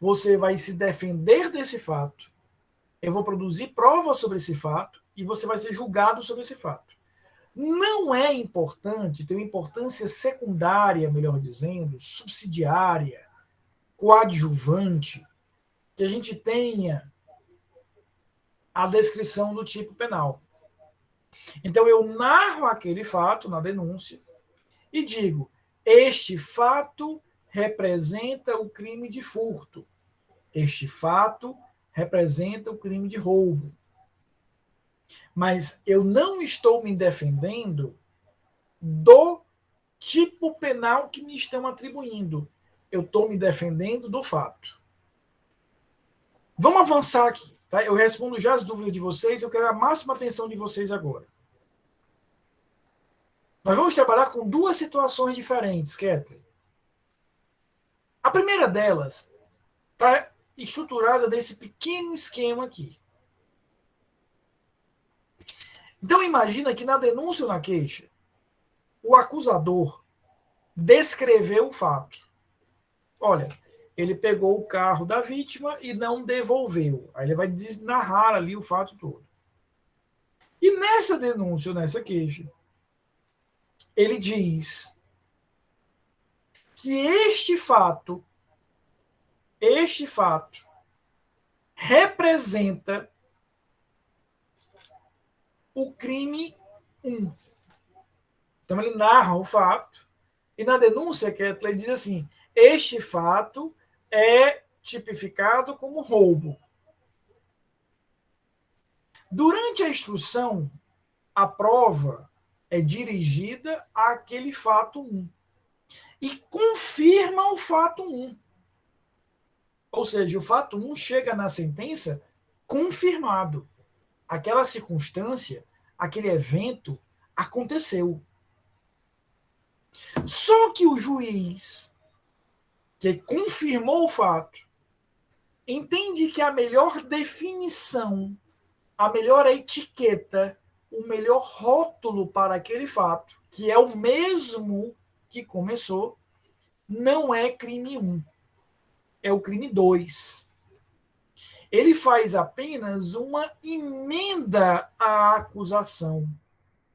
você vai se defender desse fato, eu vou produzir provas sobre esse fato e você vai ser julgado sobre esse fato. Não é importante, tem uma importância secundária, melhor dizendo, subsidiária, coadjuvante, que a gente tenha a descrição do tipo penal. Então, eu narro aquele fato na denúncia e digo, este fato representa o crime de furto. Este fato representa o crime de roubo. Mas eu não estou me defendendo do tipo penal que me estão atribuindo. Eu estou me defendendo do fato. Vamos avançar aqui. Tá? Eu respondo já as dúvidas de vocês, eu quero a máxima atenção de vocês agora. Nós vamos trabalhar com duas situações diferentes, Kathleen. A primeira delas está estruturada nesse pequeno esquema aqui. Então, imagina que na denúncia ou na queixa, o acusador descreveu o fato. Olha, ele pegou o carro da vítima e não devolveu. Aí ele vai narrar ali o fato todo. E nessa denúncia ou nessa queixa, ele diz que este fato representa o crime 1. Então ele narra o fato e na denúncia que ele diz assim, este fato é tipificado como roubo. Durante a instrução, a prova é dirigida àquele fato 1 e confirma o fato 1. Ou seja, o fato 1 chega na sentença confirmado. Aquela circunstância, aquele evento aconteceu. Só que o juiz, que confirmou o fato, entende que a melhor definição, a melhor etiqueta, o melhor rótulo para aquele fato, que é o mesmo que começou, não é crime 1, é o crime 2. Ele faz apenas uma emenda à acusação.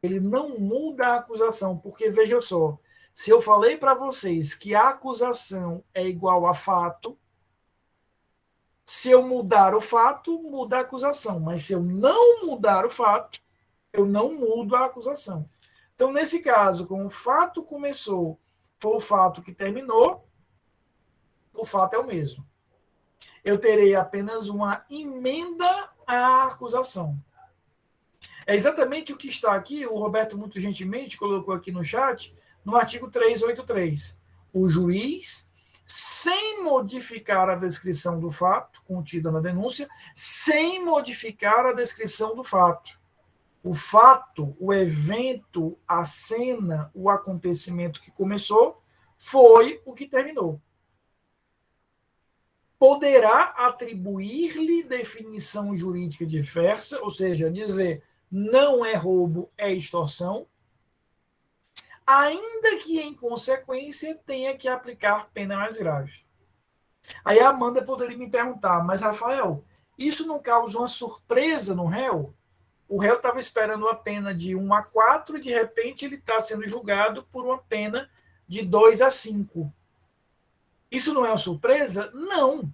Ele não muda a acusação, porque veja só, se eu falei para vocês que a acusação é igual a fato, se eu mudar o fato, muda a acusação. Mas se eu não mudar o fato, eu não mudo a acusação. Então, nesse caso, como o fato começou, foi o fato que terminou, o fato é o mesmo. Eu terei apenas uma emenda à acusação. É exatamente o que está aqui, o Roberto muito gentilmente colocou aqui no chat, no artigo 383. O juiz, sem modificar a descrição do fato contida na denúncia, sem modificar a descrição do fato. O fato, o evento, a cena, o acontecimento que começou, foi o que terminou. Poderá atribuir-lhe definição jurídica diversa, ou seja, dizer não é roubo, é extorsão, ainda que, em consequência, tenha que aplicar pena mais grave. Aí a Amanda poderia me perguntar, mas, Rafael, isso não causa uma surpresa no réu? O réu estava esperando uma pena de 1 a 4 e, de repente, ele está sendo julgado por uma pena de 2 a 5. Isso não é uma surpresa? Não,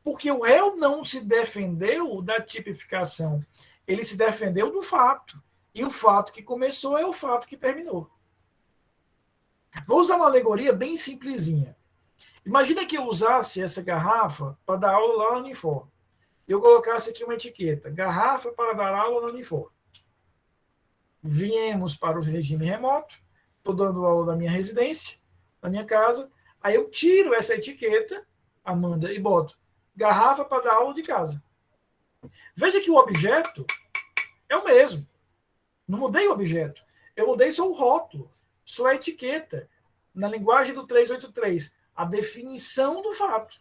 porque o réu não se defendeu da tipificação, ele se defendeu do fato. E o fato que começou é o fato que terminou. Vou usar uma alegoria bem simplesinha. Imagina que eu usasse essa garrafa para dar aula lá no Unifor. Eu colocasse aqui uma etiqueta: garrafa para dar aula no Unifor. Viemos para o regime remoto, estou dando aula da minha residência, da minha casa, aí eu tiro essa etiqueta, Amanda, e boto garrafa para dar aula de casa. Veja que o objeto é o mesmo. Não mudei o objeto. Eu mudei só o rótulo, só a etiqueta. Na linguagem do 383, a definição do fato.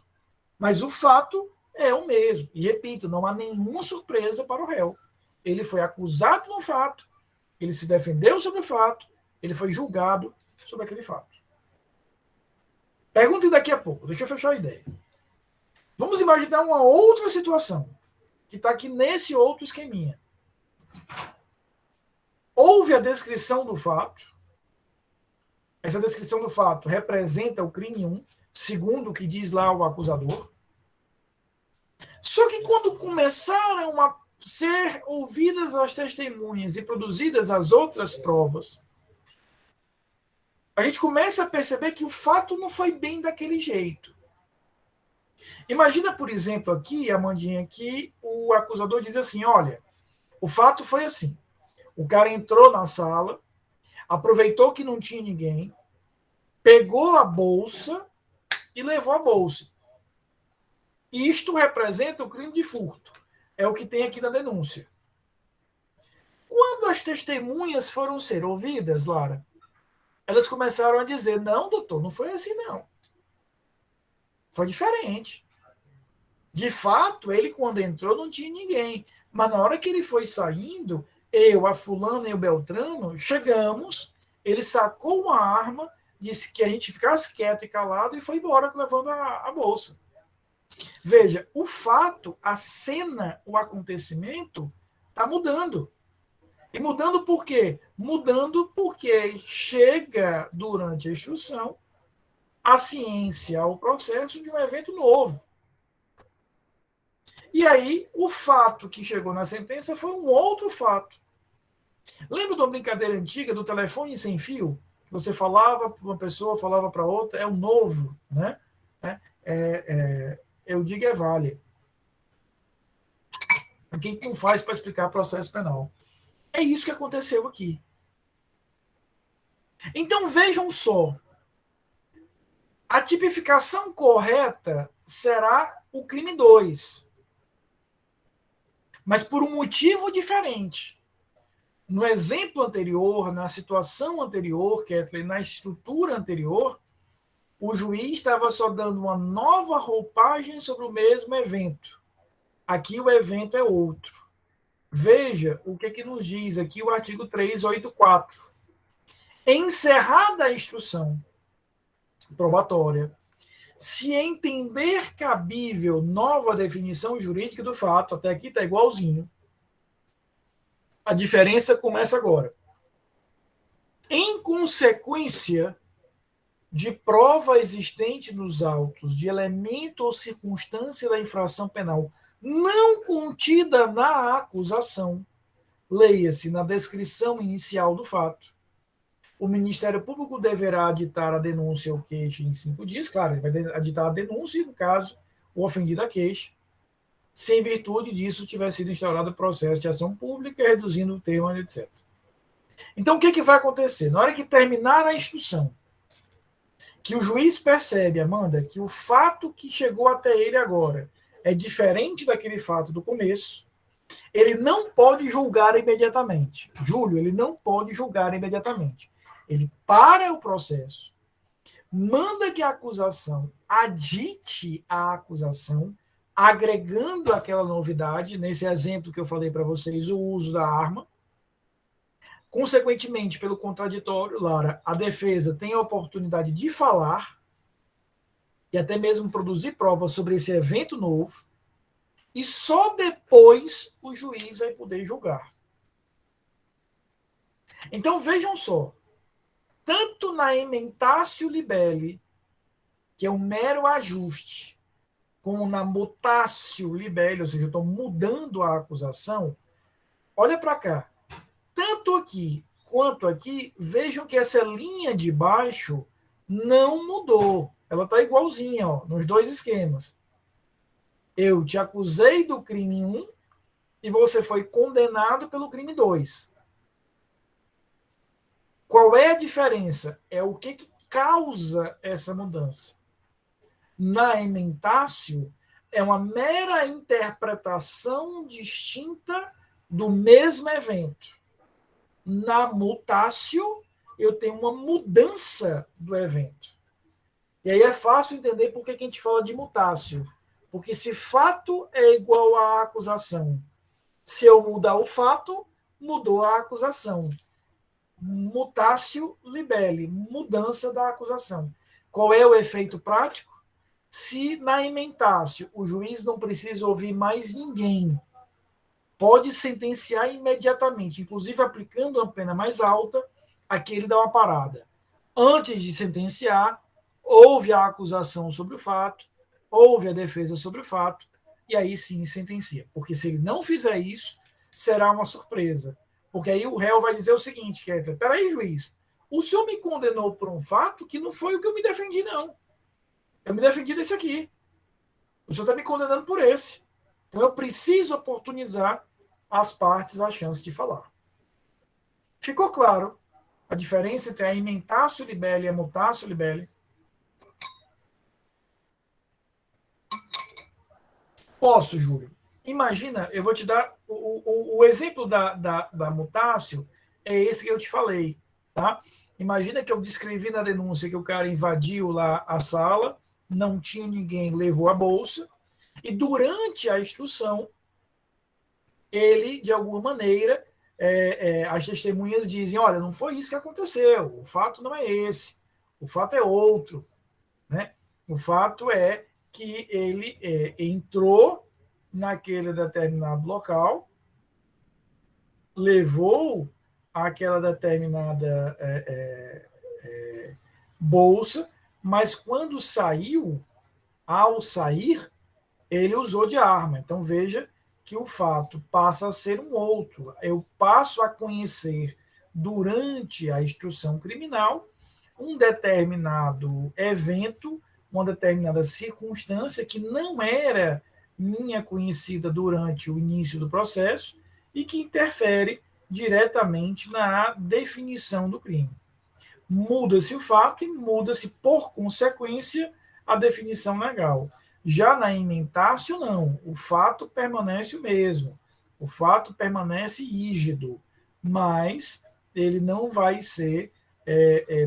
Mas o fato é o mesmo. E repito, não há nenhuma surpresa para o réu. Ele foi acusado no fato, ele se defendeu sobre o fato, ele foi julgado sobre aquele fato. Perguntem daqui a pouco, deixa eu fechar a ideia. Vamos imaginar uma outra situação, que está aqui nesse outro esqueminha. Houve a descrição do fato, essa descrição do fato representa o crime 1, segundo o que diz lá o acusador. Só que quando começaram a ser ouvidas as testemunhas e produzidas as outras provas, a gente começa a perceber que o fato não foi bem daquele jeito. Imagina, por exemplo, aqui, Amandinha, que o acusador diz assim, olha, o fato foi assim, o cara entrou na sala, aproveitou que não tinha ninguém, pegou a bolsa e levou a bolsa. Isto representa o crime de furto. É o que tem aqui na denúncia. Quando as testemunhas foram ser ouvidas, Lara, elas começaram a dizer, não, doutor, não foi assim, não. Foi diferente. De fato, ele, quando entrou, não tinha ninguém. Mas na hora que ele foi saindo, eu, a fulana e o Beltrano, chegamos, ele sacou uma arma, disse que a gente ficasse quieto e calado e foi embora levando a bolsa. Veja, o fato, a cena, o acontecimento está mudando. E mudando por quê? Mudando porque chega durante a instrução a ciência ao processo de um evento novo. E aí, o fato que chegou na sentença foi um outro fato. Lembra de uma brincadeira antiga do telefone sem fio? Você falava para uma pessoa, falava para outra, é o novo, né? Eu digo é vale. O que não faz para explicar processo penal? É isso que aconteceu aqui. Então, vejam só. A tipificação correta será o crime 2. Mas por um motivo diferente. No exemplo anterior, na situação anterior, que é na estrutura anterior, o juiz estava só dando uma nova roupagem sobre o mesmo evento. Aqui o evento é outro. Veja o que nos diz aqui o artigo 384. Encerrada a instrução probatória, se entender cabível nova definição jurídica do fato, até aqui está igualzinho, a diferença começa agora. Em consequência de prova existente nos autos de elemento ou circunstância da infração penal não contida na acusação, leia-se na descrição inicial do fato, o Ministério Público deverá aditar a denúncia ou queixa em 5 dias, claro, ele vai aditar a denúncia e, no caso, o ofendido a queixa, se em virtude disso tiver sido instaurado o processo de ação pública, reduzindo o termo, etc. Então, o que vai acontecer? Na hora que terminar a instrução, que o juiz percebe, Amanda, que o fato que chegou até ele agora é diferente daquele fato do começo, ele não pode julgar imediatamente. Júlio, ele não pode julgar imediatamente. Ele para o processo, manda que a acusação adite a acusação, agregando aquela novidade, nesse exemplo que eu falei para vocês, o uso da arma. Consequentemente, pelo contraditório, Lara, a defesa tem a oportunidade de falar e até mesmo produzir provas sobre esse evento novo, e só depois o juiz vai poder julgar. Então, vejam só, tanto na ementatio libelli, que é um mero ajuste, como na mutatio libelli, ou seja, eu estou mudando a acusação, olha para cá. Tanto aqui quanto aqui, vejam que essa linha de baixo não mudou. Ela está igualzinha, ó, nos dois esquemas. Eu te acusei do crime 1 e você foi condenado pelo crime 2. Qual é a diferença? É o que causa essa mudança. Na ementácio, é uma mera interpretação distinta do mesmo evento. Na mutácio, eu tenho uma mudança do evento. E aí é fácil entender por que a gente fala de mutácio. Porque se fato é igual à acusação, se eu mudar o fato, mudou a acusação. Mutatio libelli, mudança da acusação. Qual é o efeito prático? Se na ementácio o juiz não precisa ouvir mais ninguém, pode sentenciar imediatamente, inclusive aplicando uma pena mais alta, aqui ele dá uma parada. Antes de sentenciar, ouve a acusação sobre o fato, ouve a defesa sobre o fato, e aí sim sentencia. Porque se ele não fizer isso, será uma surpresa. Porque aí o réu vai dizer o seguinte, Kettler, peraí, juiz, o senhor me condenou por um fato que não foi o que eu me defendi, não. Eu me defendi desse aqui. O senhor está me condenando por esse. Então eu preciso oportunizar as partes a chance de falar. Ficou claro a diferença entre a ementácio libelli e a mutatio libelli? Posso, Júlio. Imagina, eu vou te dar o exemplo da mutácio é esse que eu te falei, tá? Imagina que eu descrevi na denúncia que o cara invadiu lá a sala, não tinha ninguém, levou a bolsa, e durante a instrução, ele, de alguma maneira, as testemunhas dizem, olha, não foi isso que aconteceu, o fato não é esse, o fato é outro, né? O fato é que ele entrou naquele determinado local, levou aquela determinada bolsa, mas quando saiu, ao sair, ele usou de arma. Então veja que o fato passa a ser um outro. Eu passo a conhecer, durante a instrução criminal, um determinado evento, uma determinada circunstância que não era minha conhecida durante o início do processo e que interfere diretamente na definição do crime. Muda-se o fato e muda-se, por consequência, a definição legal. Já na ementácio, não. O fato permanece o mesmo. O fato permanece rígido, mas ele não vai ser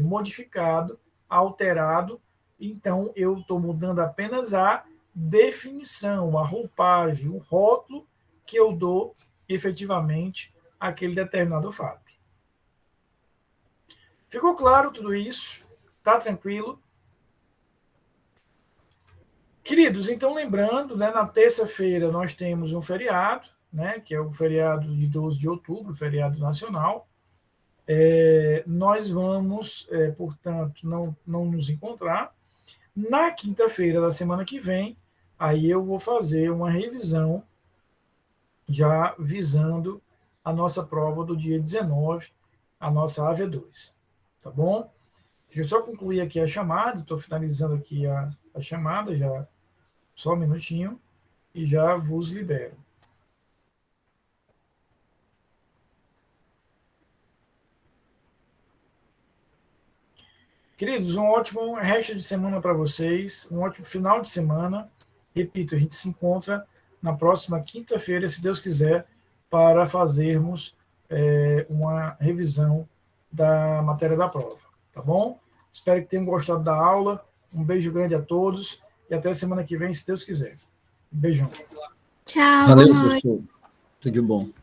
modificado, alterado. Então, eu estou mudando apenas a definição, a roupagem, o rótulo que eu dou efetivamente àquele determinado fato. Ficou claro tudo isso? Tá tranquilo? Queridos, então lembrando, né, na terça-feira nós temos um feriado, né, que é o feriado de 12 de outubro, feriado nacional. Nós vamos, portanto, não nos encontrar. Na quinta-feira da semana que vem, aí eu vou fazer uma revisão já visando a nossa prova do dia 19, a nossa AV2. Tá bom? Deixa eu só concluir aqui a chamada, estou finalizando aqui a chamada, já só um minutinho, e já vos libero. Queridos, um ótimo resto de semana para vocês, um ótimo final de semana. Repito, a gente se encontra na próxima quinta-feira, se Deus quiser, para fazermos uma revisão da matéria da prova, tá bom? Espero que tenham gostado da aula. Um beijo grande a todos e até semana que vem, se Deus quiser. Um beijão. Tchau, Valeu, boa noite. professor. Tudo de bom.